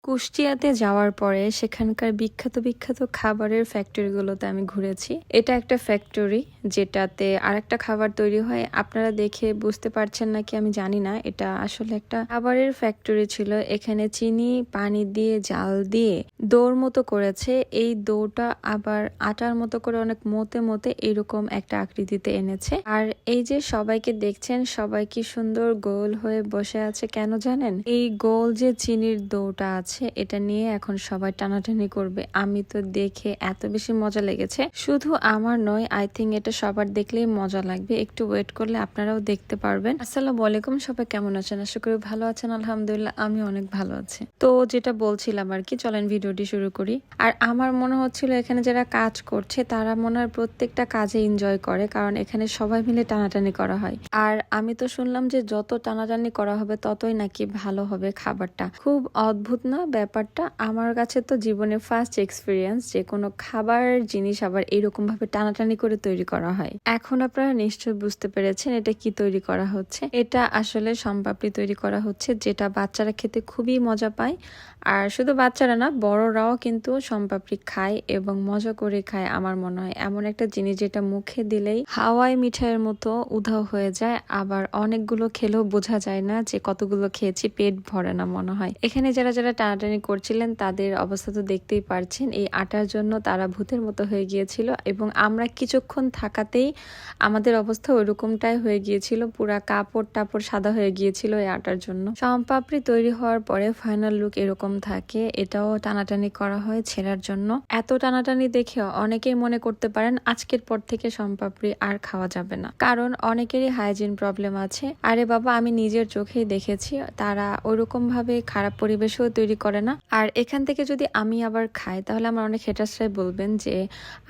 কুষ্টিয়াতে যাওয়ার পরে সেখানকার বিখ্যাত বিখ্যাত খাবারের ফ্যাক্টরিগুলোতে আমি ঘুরেছি। এটা একটা ফ্যাক্টরি যেটাতে আরেকটা খাবার তৈরি হয়। আপনারা দেখে বুঝতে পারছেন নাকি আমি জানি না। এটা আসলে একটা খাবারের ফ্যাক্টরি ছিল। এখানে চিনি পানি দিয়ে জাল দিয়ে দৌড় মতো করেছে। এই দৌড়টা আবার আটার মতো করে অনেক মতে মতে এরকম একটা আকৃতিতে এনেছে। আর এই যে সবাইকে দেখছেন, সবাই কি সুন্দর গোল হয়ে বসে আছে কেন জানেন? এই গোল যে চিনির দৌড়টা আছে এটা নিয়ে এখন সবাই টানাটানি করবে। আমি তো দেখে এত বেশি মজা লেগেছে। শুধু আমার নয়, আই থিঙ্ক এটা সবার দেখলেই মজা লাগবে। একটু ওয়েট করলে আপনারাও দেখতে পারবেন। আসসালামু আলাইকুম, সবাই কেমন আছেন? আশা করি ভালো আছেন। আলহামদুলিল্লাহ আমি অনেক ভালো আছি। তো যেটা বলছিলাম আর কি, চলেন ভিডিওটি শুরু করি। আর আমার মনে হচ্ছিল এখানে যারা কাজ করছে তারা মনে হয় প্রত্যেকটা কাজে এনজয় করে, কারণ এখানে সবাই মিলে টানাটানি করা হয়। আর আমি তো শুনলাম যে যত টানাটানি করা হবে ততই নাকি ভালো হবে খাবারটা। খুব অদ্ভুত না ব্যাপারটা? আমার কাছে তো জীবনে ফার্স্ট এক্সপিরিয়েন্স যে কোনো খাবার জিনিস আবার এরকম ভাবে টানাটানি করে তৈরি করা হয়। এখন আপনারা নিশ্চয় বুঝতে পেরেছেন এটা কি তৈরি করা হচ্ছে। এটা আসলে শনপাপড়ি তৈরি করা হচ্ছে, যেটা বাচ্চারা খেতে খুবই মজা পায়। আর শুধু বাচ্চারা না, বড়রাও কিন্তু শনপাপড়ি খায় এবং মজা করে খায়। আমার মনে হয় এমন একটা জিনিস যেটা মুখে দিলেই হাওয়াই মিঠাইয়ের মতো উধাও হয়ে যায়। আবার অনেকগুলো খেলেও বোঝা যায় না যে কতগুলো খেয়েছি, পেট ভরে না মনে হয়। এখানে যারা যারা টানাটানি করছিলেন তাদের অবস্থা তো দেখতেই পারছেন। এই আটার জন্য তারা ভূতের মতো হয়ে গিয়েছিল এবং আমরা কিছুক্ষণ থাকাতেই আমাদের অবস্থা ওইরকমটাই হয়ে গিয়েছিল। পুরা কাপড় টাপড় সাদা হয়ে গিয়েছিল এই আটার জন্য। শনপাপড়ি তৈরি হওয়ার পরে ফাইনাল লুক এরকম থাকে। এটাও টানাটানি করা হয় ছেঁড়ার জন্য। এত টানাটানি দেখে অনেকেই মনে করতে পারেন আজকের পর থেকে শনপাপড়ি আর খাওয়া যাবে না, কারণ অনেকেরই হাইজিন প্রবলেম আছে। আরে বাবা, আমি নিজের চোখেই দেখেছি তারা ওইরকম ভাবে খারাপ পরিবেশেও তৈরি করে না। আর এখান থেকে যদি আমি আবার খাই তাহলে আমার অনেক হেটার্সরাই বলবেন যে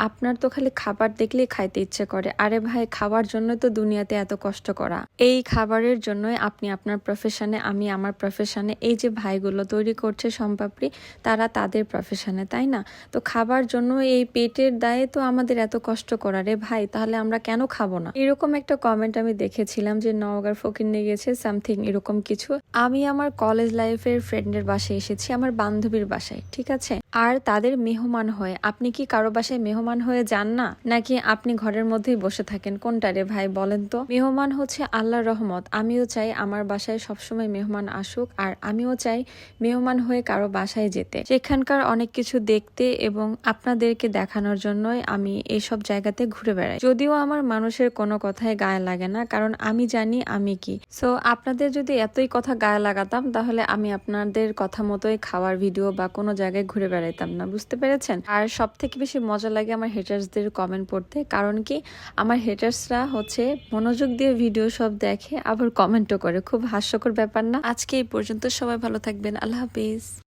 আপনার তো খালি খাবার দেখলেই খাইতে ইচ্ছে করে। আরে ভাই, খাওয়ার জন্য তো দুনিয়াতে এত কষ্ট করা। এই খাবারের জন্যই আপনি আপনার প্রফেশনে, আমি আমার প্রফেশনে, এই যে ভাইগুলো তৈরি করছে শনপাপড়ি তারা তাদের প্রফেশনে, তাই না? তো খাবার জন্য এই পেটের দায়ে তো আমাদের এত কষ্ট করা। রে ভাই, তাহলে আমরা কেন খাবো না? এরকম একটা কমেন্ট আমি দেখেছিলাম যে নওগাঁর ফকিন্নি গেছে সামথিং এরকম কিছু। আমি আমার কলেজ লাইফের ফ্রেন্ডের বাসায় এসেছি, আমার বান্ধবীর বাসায়, ঠিক আছে? আর তাদের মেহমান হয়ে আপনি কি কারো বাসায় মেহমান হয়ে যান না, নাকি আপনি ঘরের মধ্যেই বসে থাকেন? কোনটা রে ভাই বলেন তো? মেহমান হচ্ছে আল্লাহর রহমত। আমিও চাই আমার বাসায় সবসময় মেহমান আসুক, আর আমিও চাই মেহমান হয়ে কারো বাসায় যেতে, সেখানকার অনেক কিছু দেখতে এবং আপনাদেরকে দেখানোর জন্যই আমি এইসব জায়গাতে ঘুরে বেড়াই। যদিও আমার মানুষের কোনো কথাই গায়ে লাগে না, কারণ আমি জানি আমি কি। সো আপনাদের যদি এতই কথা গায়ে লাগাতাম তাহলে আমি আপনাদের কথা মতোই খাওয়ার ভিডিও বা কোনো জায়গায় ঘুরে বেড়াইতাম না। বুঝতে পেরেছেন? আর সব থেকে বেশি মজা লাগে আমার হেটার্সদের কমেন্ট পড়তে, কারণ কি আমার হেটার্সরা হচ্ছে মনোযোগ দিয়ে ভিডিও সব দেখে আবার কমেন্টও করে। খুব হাস্যকর ব্যাপার না? আজকে এই পর্যন্ত, সবাই ভালো থাকবেন। আল্লাহ হাফিজ।